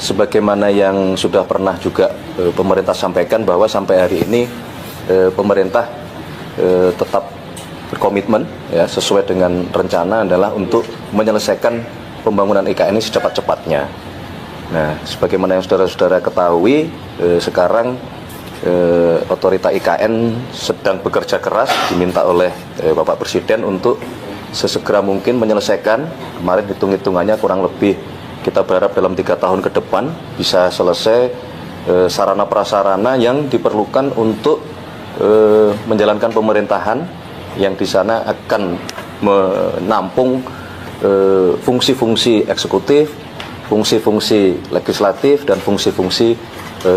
sebagaimana yang sudah pernah juga pemerintah sampaikan bahwa sampai hari ini pemerintah tetap berkomitmen ya, sesuai dengan rencana adalah untuk menyelesaikan pembangunan IKN ini secepat-cepatnya. Nah, sebagaimana yang saudara-saudara ketahui, sekarang otorita IKN sedang bekerja keras, diminta oleh Bapak Presiden untuk sesegera mungkin menyelesaikan. Kemarin hitung-hitungannya kurang lebih kita berharap dalam 3 tahun ke depan bisa selesai sarana prasarana yang diperlukan untuk menjalankan pemerintahan yang di sana akan menampung fungsi-fungsi eksekutif, fungsi-fungsi legislatif, dan fungsi-fungsi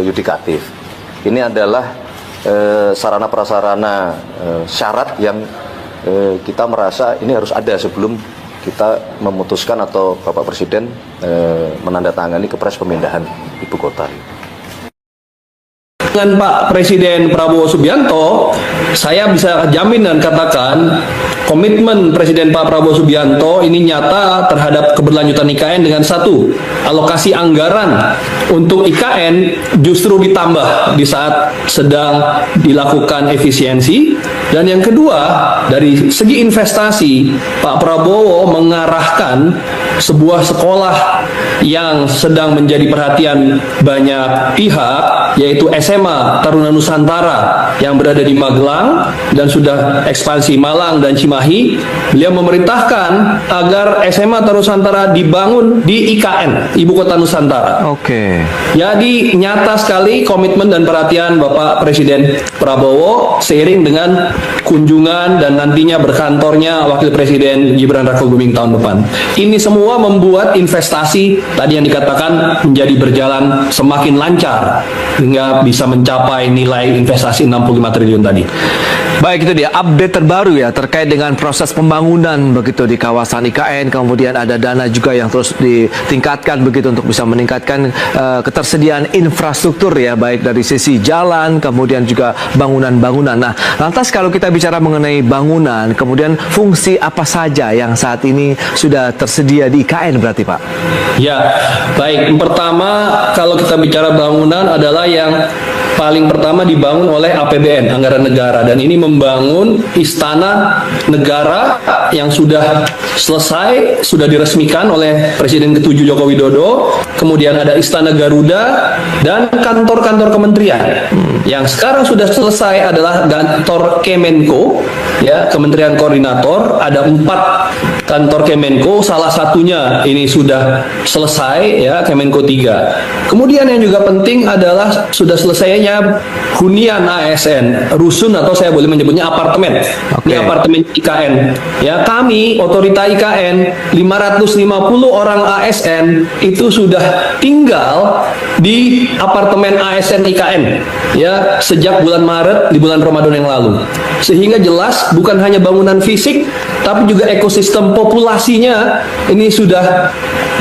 yudikatif. Ini adalah sarana prasarana syarat yang kita merasa ini harus ada sebelum kita memutuskan atau Bapak Presiden menandatangani Kepres pemindahan ibu kota. Dengan Pak Presiden Prabowo Subianto, saya bisa jamin dan katakan komitmen Presiden Pak Prabowo Subianto ini nyata terhadap keberlanjutan IKN dengan satu, alokasi anggaran untuk IKN justru ditambah di saat sedang dilakukan efisiensi. Dan yang kedua, dari segi investasi, Pak Prabowo mengarahkan sebuah sekolah yang sedang menjadi perhatian banyak pihak, yaitu SMA Taruna Nusantara yang berada di Magelang dan sudah ekspansi Malang dan Cimahi. Beliau memerintahkan agar SMA Taruna Nusantara dibangun di IKN, Ibu Kota Nusantara. Oke. Jadi nyata sekali komitmen dan perhatian Bapak Presiden Prabowo seiring dengan kunjungan dan nantinya berkantornya Wakil Presiden Gibran Rakabuming tahun depan. Ini semua membuat investasi tadi yang dikatakan menjadi berjalan semakin lancar hingga bisa mencapai nilai investasi 65 triliun tadi. Baik, itu dia update terbaru ya terkait dengan proses pembangunan begitu di kawasan IKN. Kemudian ada dana juga yang terus ditingkatkan begitu untuk bisa meningkatkan ketersediaan infrastruktur ya, baik dari sisi jalan kemudian juga bangunan-bangunan. Nah, lantas kalau kita bicara mengenai bangunan, kemudian fungsi apa saja yang saat ini sudah tersedia di IKN berarti Pak? Ya, baik. Pertama, kalau kita bicara bangunan adalah yang paling pertama dibangun oleh APBN, anggaran negara, dan ini membangun istana negara yang sudah selesai, sudah diresmikan oleh Presiden ke-7 Joko Widodo. Kemudian ada Istana Garuda dan kantor-kantor kementerian. Yang sekarang sudah selesai adalah kantor Kemenko, ya, Kementerian Koordinator. Ada 4 kantor Kemenko, salah satunya ini sudah selesai, ya, Kemenko 3. Kemudian yang juga penting adalah sudah selesainya hunian ASN, rusun atau saya boleh menyebutnya apartemen. Ini apartemen IKN. Ya, kami otorita IKN 550 orang ASN itu sudah tinggal di apartemen ASN IKN ya sejak bulan Maret di bulan Ramadan yang lalu. Sehingga jelas bukan hanya bangunan fisik tapi juga ekosistem populasinya ini sudah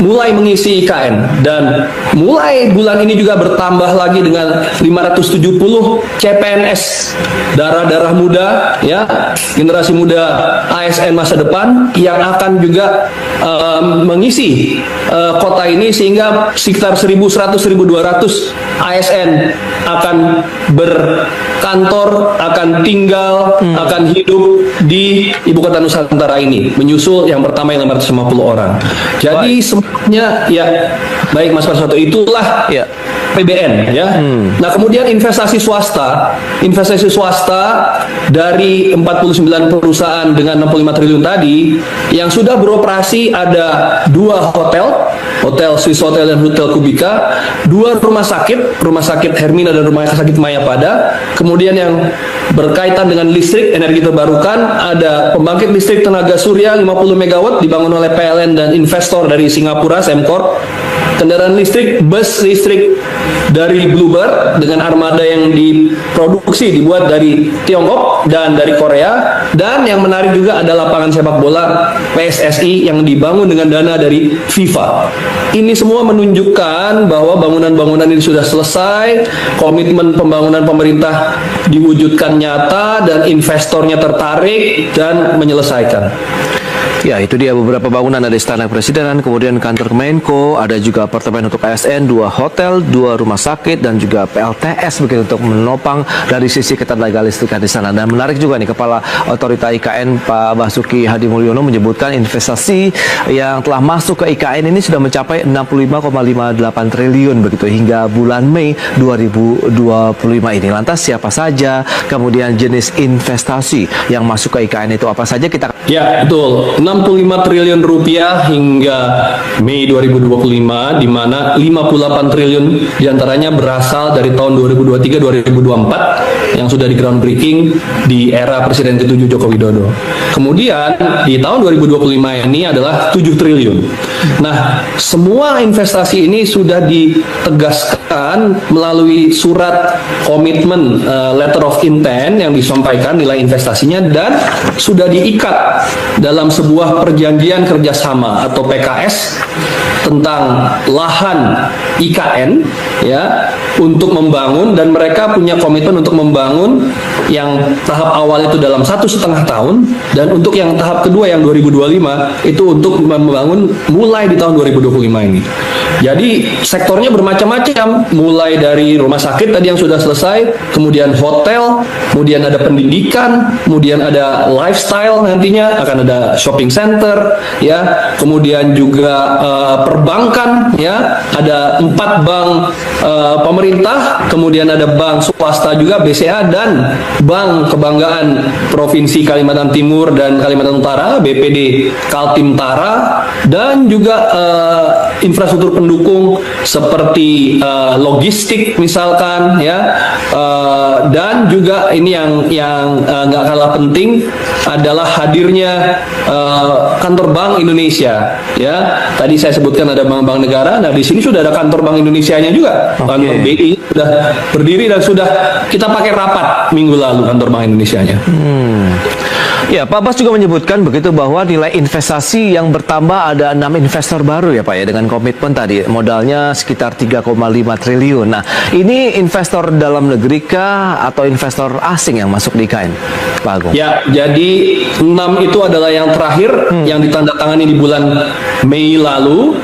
mulai mengisi IKN, dan mulai bulan ini juga bertambah lagi dengan 570 CPNS, darah-darah muda ya, generasi muda ASN masa depan yang akan juga mengisi kota ini, sehingga sekitar 1.100-1.200 ASN akan berkantor, akan tinggal, akan hidup di Ibu Kota Nusantara ini, menyusul yang pertama yang 550 orang. Jadi semuanya ya baik Mas Parsoto, itulah ya PBN ya. Nah, kemudian investasi swasta dari 49 perusahaan dengan 65 triliun tadi yang sudah beroperasi, ada 2 hotel Swiss Hotel dan Hotel Kubika, 2 rumah sakit Hermina dan rumah sakit Mayapada. Kemudian yang berkaitan dengan listrik energi terbarukan, ada pembangkit listrik tenaga surya 50 MW dibangun oleh PLN dan investor dari Singapura, Semcorp. Kendaraan listrik, bus listrik dari Bluebird dengan armada yang dibuat dari Tiongkok dan dari Korea. Dan yang menarik juga ada lapangan sepak bola PSSI yang dibangun dengan dana dari FIFA. Ini semua menunjukkan bahwa bangunan-bangunan ini sudah selesai, komitmen pembangunan pemerintah diwujudkan nyata, dan investornya tertarik dan menyelesaikan. Ya, itu dia beberapa bangunan, ada Istana Kepresidenan, kemudian kantor Kemenko, ada juga apartemen untuk ASN, 2 hotel, 2 rumah sakit, dan juga PLTS begitu untuk menopang dari sisi ketenaga listrikan di sana. Dan menarik juga nih, Kepala Otorita IKN Pak Basuki Hadi Mulyono menyebutkan investasi yang telah masuk ke IKN ini sudah mencapai 65,58 triliun begitu hingga bulan Mei 2025 ini. Lantas siapa saja, kemudian jenis investasi yang masuk ke IKN itu apa saja, kita Ya, betul. 65 triliun rupiah hingga Mei 2025, di mana 58 triliun diantaranya berasal dari tahun 2023-2024 yang sudah di groundbreaking di era Presiden ke-7 Joko Widodo. Kemudian di tahun 2025 ini adalah 7 triliun. Nah, semua investasi ini sudah ditegaskan melalui surat komitmen letter of intent yang disampaikan nilai investasinya dan sudah diikat dalam sebuah perjanjian kerjasama atau PKS tentang lahan IKN ya untuk membangun, dan mereka punya komitmen untuk membangun yang tahap awal itu dalam 1,5 tahun, dan untuk yang tahap kedua yang 2025 itu untuk membangun mulai di tahun 2025 ini. Jadi sektornya bermacam-macam, mulai dari rumah sakit tadi yang sudah selesai, kemudian hotel, kemudian ada pendidikan, kemudian ada lifestyle, nantinya akan ada shopping center, ya, kemudian juga perbankan, ya, ada 4 bank pemerintah, kemudian ada bank swasta juga BCA, dan bank kebanggaan Provinsi Kalimantan Timur dan Kalimantan Utara BPD Kaltimtara, dan juga infrastruktur pendukung seperti logistik misalkan, ya, dan juga ini yang nggak kalah penting adalah hadirnya kantor Bank Indonesia, ya. Tadi saya sebutkan ada bank-bank negara. Nah, di sini sudah ada kantor Bank Indonesianya juga. Kantor BI sudah berdiri dan sudah kita pakai rapat minggu lalu kantor Bank Indonesianya. Ya, Pak Bas juga menyebutkan begitu bahwa nilai investasi yang bertambah, ada 6 investor baru ya Pak ya, dengan komitmen tadi modalnya sekitar 3,5 triliun. Nah, ini investor dalam negeri kah atau investor asing yang masuk di IKN, Pak Agung? Ya, jadi 6 itu adalah yang terakhir yang ditandatangani di bulan Mei lalu.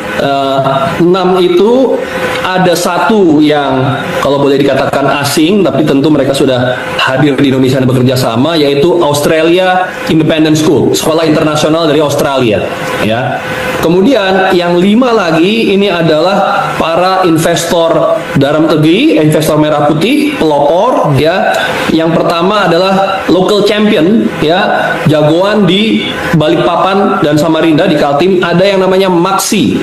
6 itu ada 1 yang kalau boleh dikatakan asing, tapi tentu mereka sudah hadir di Indonesia dan bekerja sama, yaitu Australia Independent School, sekolah internasional dari Australia, ya. Kemudian yang 5 lagi ini adalah para investor dalam negeri, investor merah putih, pelopor, ya. Yang pertama adalah local champion, ya, jagoan di Balikpapan dan Samarinda di Kaltim, ada yang namanya Maxi.